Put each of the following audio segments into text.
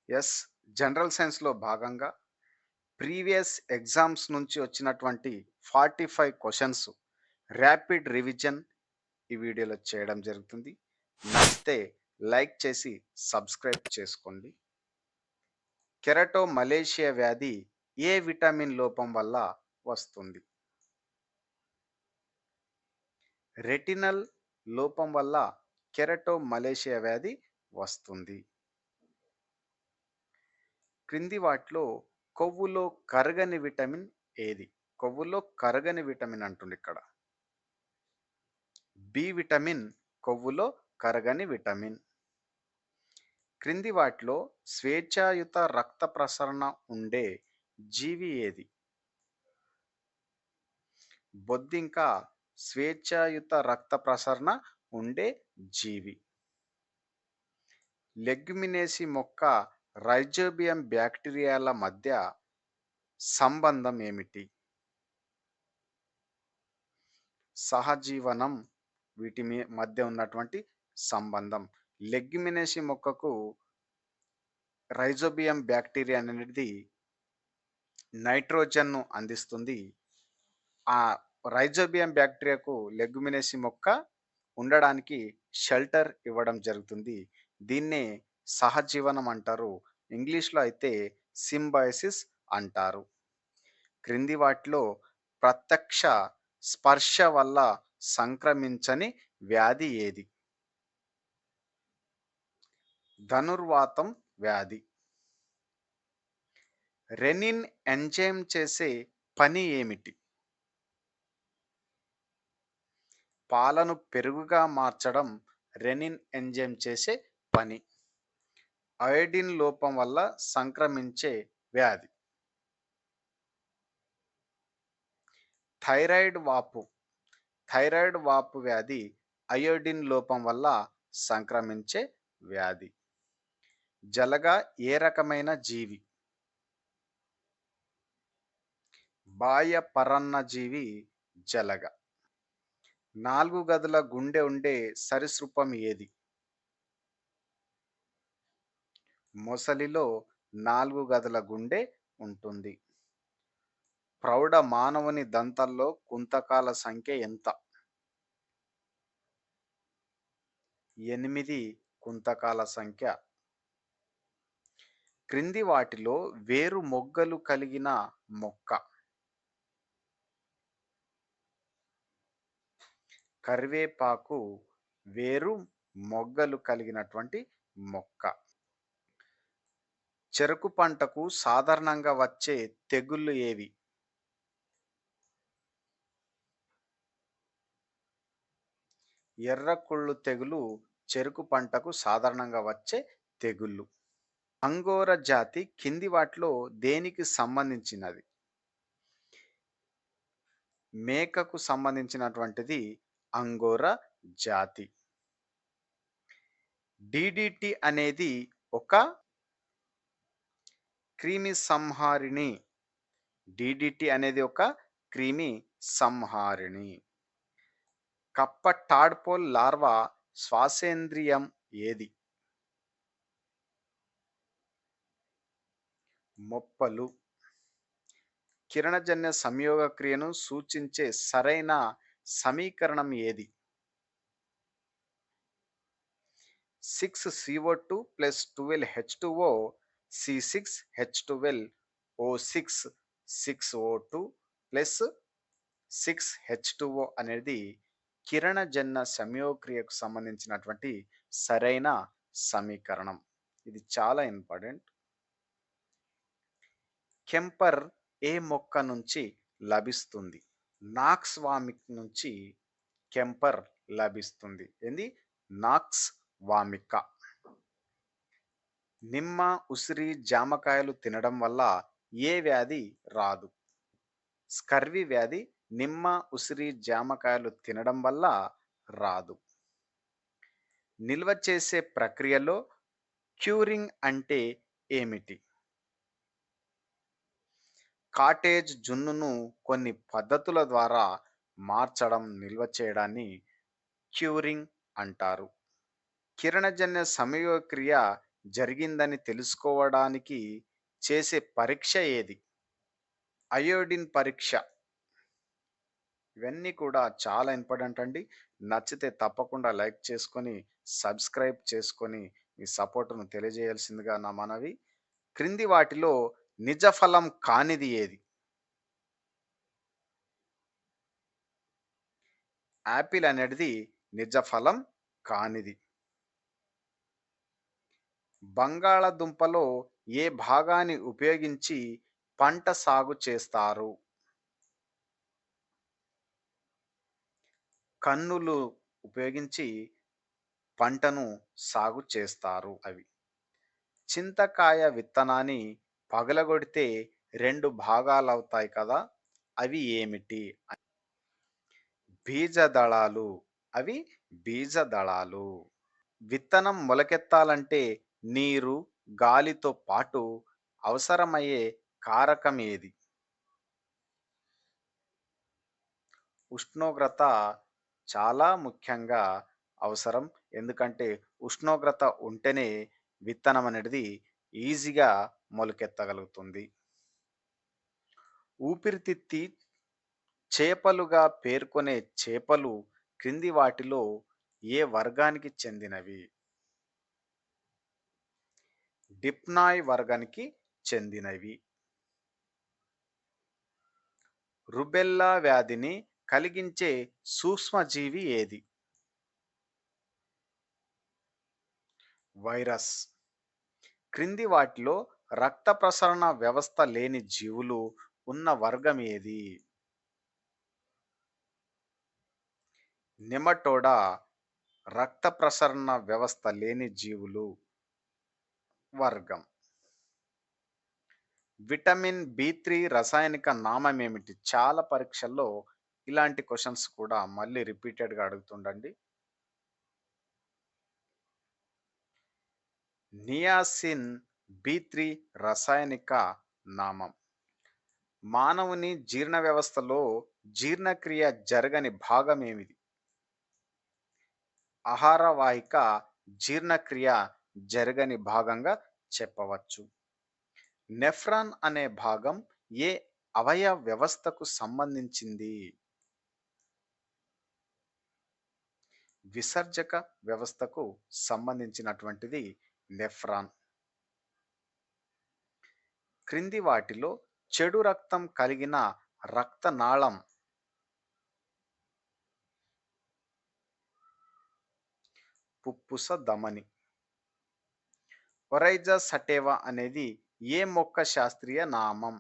Yes. General సైన్స్‌లో భాగంగా previous exams నుంచి వచ్చినటువంటి 45 క్వెషన్స్ ర్యాపిడ్ రివిజన్ ఈ వీడియోలో చేయడం జరుగుతుంది. నచ్చితే లైక్ చేసి సబ్స్క్రైబ్ చేసుకోండి. కెరటోమలేషియా వ్యాధి ఏ విటమిన్ లోపం వల్ల వస్తుంది? రెటినల్ లోపం వల్ల కెరటోమలేషియా వ్యాధి వస్తుంది. క్రింది వాటిలో కొవ్వులో కరగని విటమిన్ ఏది? కొవ్వులో కరగని విటమిన్ అంటుండిక్కడ. బి విటమిన్ కొవ్వులో కరగని విటమిన్. క్రింది వాటిలో స్వేచ్ఛాయుత రక్త ప్రసరణ ఉండే జీవి ఏది? బొద్దింక స్వేచ్ఛాయుత రక్త ప్రసరణ ఉండే జీవి. లెగ్యుమినేసి మొక్క రైజోబియం బ్యాక్టీరియాల మధ్య సంబంధం ఏమిటి? సహజీవనం వీటి మధ్య ఉన్నటువంటి సంబంధం. లెగ్యుమినేసి మొక్కకు రైజోబియం బ్యాక్టీరియా అనేది నైట్రోజన్‌ను అందిస్తుంది. ఆ రైజోబియం బ్యాక్టీరియాకు లెగ్యుమినేసి మొక్క ఉండడానికి షెల్టర్ ఇవ్వడం జరుగుతుంది. దీన్నే సహజీవనం అంటారు. ఇంగ్లీష్‌లో అయితే సింబయోసిస్ అంటారు. క్రింది వాటిలో ప్రత్యక్ష స్పర్శ వల్ల సంక్రమించని వ్యాధి ఏది? ధనుర్వాతం వ్యాధి. రెనిన్ ఎంజైమ్ చేసే పని ఏమిటి? పాలను పెరుగుగా మార్చడం రెనిన్ ఎంజైమ్ చేసే పని. అయోడిన్ లోపం వల్ల సంక్రమించే వ్యాధి. థైరాయిడ్ వాపు. థైరాయిడ్ వాపు వ్యాధి అయోడిన్ లోపం వల్ల సంక్రమించే వ్యాధి. జలగ ఏ రకమైన జీవి? బాహ్య పరాన్నజీవి జలగ. 4 గదుల గుండె ఉండే సరీసృపం ఏది? మొసలిలో 4 గదుల గుండె ఉంటుంది. ప్రౌఢ మానవుని దంతాల్లో కుంతకాల సంఖ్య ఎంత? 8 కుంతకాల సంఖ్య. క్రింది వాటిలో వేరు మొగ్గలు కలిగిన మొక్క. కరివేపాకు వేరు మొగ్గలు కలిగినటువంటి మొక్క. చెరకు పంటకు సాధారణంగా వచ్చే తెగుళ్ళు ఏవి? ఎర్రకుళ్ళు తెగులు చెరకు పంటకు సాధారణంగా వచ్చే తెగుళ్ళు. అంగోరా జాతి కింది వాటిలో దేనికి సంబంధించినది? మేకకు సంబంధించినటువంటిది అంగోరా జాతి. డిడిటి అనేది ఒక క్రిమి సంహారిణి. డిడిటి అనేది ఒక క్రిమి సంహారిణి. కప్ప టాడ్పోల్ లార్వా శ్వాసేంద్రియం ఏది? మొప్పలు. కిరణజన్య సంయోగ క్రియను సూచించే సరైన సమీకరణం ఏది? 6CO2 + 12H2O C6H12O6 6O2 + 6H2O అనేది కిరణజన్య సంయోగక్రియకు సంబంధించినటువంటి సరైన సమీకరణం. ఇది చాలా ఇంపార్టెంట్. కెంపర్ ఏ మొక్క నుంచి లభిస్తుంది? నాక్స్ వామిక్ నుంచి కెంపర్ లభిస్తుంది. ఏంది? నాక్స్ వామిక. నిమ్మ, ఉసిరి, జామకాయలు తినడం వల్ల ఏ వ్యాధి రాదు? స్కర్వీ వ్యాధి నిమ్మ, ఉసిరి, జామకాయలు తినడం వల్ల రాదు. నిల్వ చేసే ప్రక్రియలో క్యూరింగ్ అంటే ఏమిటి? కాటేజ్ జున్నును కొన్ని పద్ధతుల ద్వారా మార్చడం, నిల్వ చేయడాన్ని క్యూరింగ్ అంటారు. కిరణజన్య సంయోగక్రియ జరిగిందని తెలుసుకోవడానికి చేసే పరీక్ష ఏది? అయోడిన్ పరీక్ష. ఇవన్నీ కూడా చాలా ఇంపార్టెంట్ అండి. నచ్చితే తప్పకుండా లైక్ చేసుకొని, సబ్స్క్రైబ్ చేసుకొని, మీ సపోర్ట్‌ను తెలియజేయాల్సిందిగా నా మనవి. క్రింది వాటిలో నిజ ఫలం కానిది ఏది? యాపిల్ అనేటిది నిజ ఫలం కానిది. బంగాళాదుంపలో ఏ భాగాన్ని ఉపయోగించి పంట సాగు చేస్తారు? కన్నులు ఉపయోగించి పంటను సాగు చేస్తారు అవి. చింతకాయ విత్తనాన్ని పగలగొడితే 2 భాగాలవుతాయి కదా! అవి ఏమిటి? బీజదళాలు. అవి బీజదళాలు. విత్తనం మొలకెత్తాలంటే నీరు, గాలితో పాటు అవసరమయ్యే కారకం ఏది? ఉష్ణోగ్రత చాలా ముఖ్యంగా అవసరం. ఎందుకంటే ఉష్ణోగ్రత ఉంటేనే విత్తనం అనేది ఈజీగా మొలకెత్తగలుగుతుంది. ఊపిరితిత్తి చేపలుగా పేర్కొనే చేపలు క్రింది వాటిలో ఏ వర్గానికి చెందినవి? డిప్నాయ్ వర్గానికి చెందినవి. రుబెల్లా వ్యాధిని కలిగించే సూక్ష్మజీవి ఏది? వైరస్. క్రింది వాటిలో రక్త ప్రసరణ వ్యవస్థ లేని జీవులు ఉన్న వర్గం ఏది? నెమటోడా. రక్త ప్రసరణ వ్యవస్థ లేని జీవులు వర్గం. విటమిన్ బి3 రసాయనిక నామం ఏమిటి? చాలా పరీక్షల్లో ఇలాంటి క్వెషన్స్ కూడా మళ్ళీ రిపీటెడ్‌గా అడుగుతుండండి. నియాసిన్ బి3 రసాయనిక నామం. మానవుని జీర్ణ వ్యవస్థలో జీర్ణక్రియ జరగని భాగం ఏమిటి? ఆహార వాహిక జీర్ణక్రియ జరగని భాగంగా చెప్పవచ్చు. నెఫ్రాన్ అనే భాగం ఏ అవయవ వ్యవస్థకు సంబంధించింది? విసర్జక వ్యవస్థకు సంబంధించినటువంటిది నెఫ్రాన్. క్రింది వాటిలో చెడు రక్తం కలిగిన రక్తనాళం పుప్పుస ధమని. ఒరైజా సటేవా అనేది ఏ మొక్క శాస్త్రీయ నామం?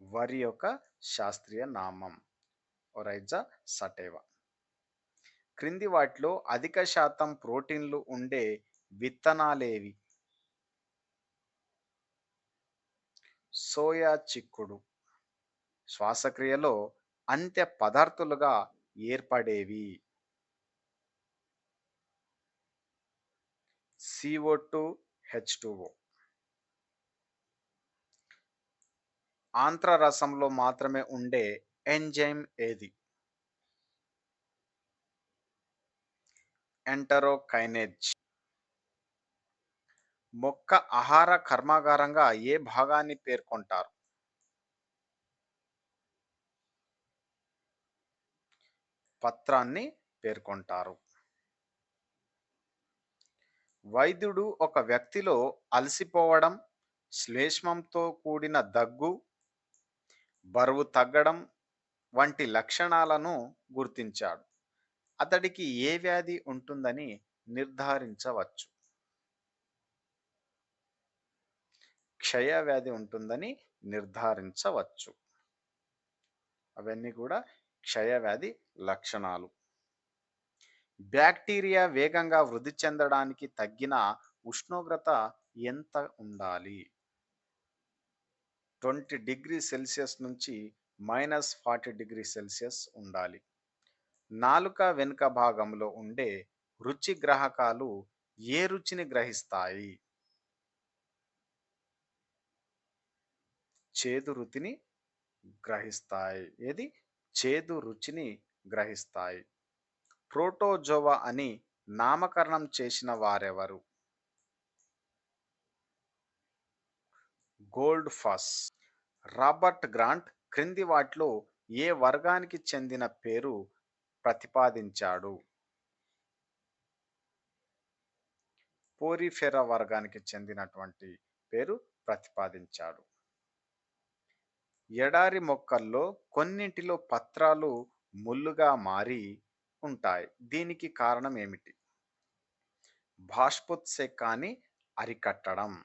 వరి యొక్క శాస్త్రీయ నామం ఒరైజా సటేవా. క్రింది వాటిలో అధిక శాతం ప్రోటీన్లు ఉండే విత్తనాలేవి? సోయా చిక్కుడు. శ్వాసక్రియలో అంత్య పదార్థాలుగా ఏర్పడేవి? CO2 H2O. ఆంత్రరసంలో మాత్రమే ఉండే ఎంజైమ్ ఏది? ఎంటరోకైనేజ్. మొక్క ఆహార కర్మాగారంగా ఏ భాగాన్ని పేర్కొంటారు? పత్రాన్ని పేర్కొంటారు. వైద్యుడు ఒక వ్యక్తిలో అలసిపోవడం, శ్లేష్మంతో కూడిన దగ్గు, బరువు తగ్గడం వంటి లక్షణాలను గుర్తించాడు. అతడికి ఏ వ్యాధి ఉంటుందని నిర్ధారించవచ్చు? క్షయవ్యాధి ఉంటుందని నిర్ధారించవచ్చు. అవన్నీ కూడా క్షయవ్యాధి లక్షణాలు. బ్యాక్టీరియా వేగంగా వృద్ధి చెందడానికి తగ్గిన ఉష్ణోగ్రత ఎంత ఉండాలి? 20 ° నుంచి -40 ° ఉండాలి. నాలుక వెనుక భాగంలో ఉండే రుచి గ్రాహకాలు ఏ రుచిని గ్రహిస్తాయి? చేదు రుచిని గ్రహిస్తాయి. ఏది? చేదు రుచిని గ్రహిస్తాయి. ప్రోటోజోవా అని నామకరణం చేసిన వారెవరు? గోల్డ్ ఫస్. రాబర్ట్ గ్రాంట్ క్రింది వాటిలో ఏ వర్గానికి చెందిన పేరు ప్రతిపాదించాడు? పోరిఫెరా వర్గానికి చెందినటువంటి పేరు ప్రతిపాదించాడు. ఎడారి మొక్కల్లో కొన్నింటిలో పత్రాలు ముల్లుగా మారి ఉంటాయి. దీనికి కారణం ఏమిటి? బాష్పోత్సేకాన్ని అరికట్టడం.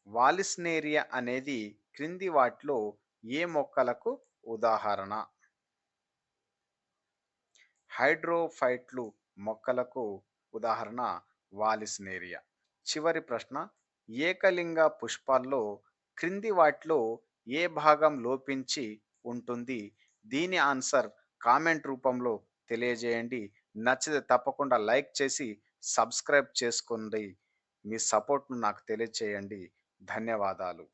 వాలిస్నేరియా అనేది క్రింది వాటిలో ఏ మొక్కలకు ఉదాహరణ? హైడ్రోఫైట్లు మొక్కలకు ఉదాహరణ వాలిస్నేరియా. చివరి ప్రశ్న, ఏకలింగ పుష్పాల్లో క్రింది వాటిలో ఏ భాగం లోపించి ఉంటుంది? దీని ఆన్సర్ కామెంట్ రూపంలో తెలియజేయండి. నచ్చితే తప్పకుండా లైక్ చేసి సబ్స్క్రైబ్ చేసుకోండి. మీ సపోర్ట్ను నాకు తెలియచేయండి. ధన్యవాదాలు.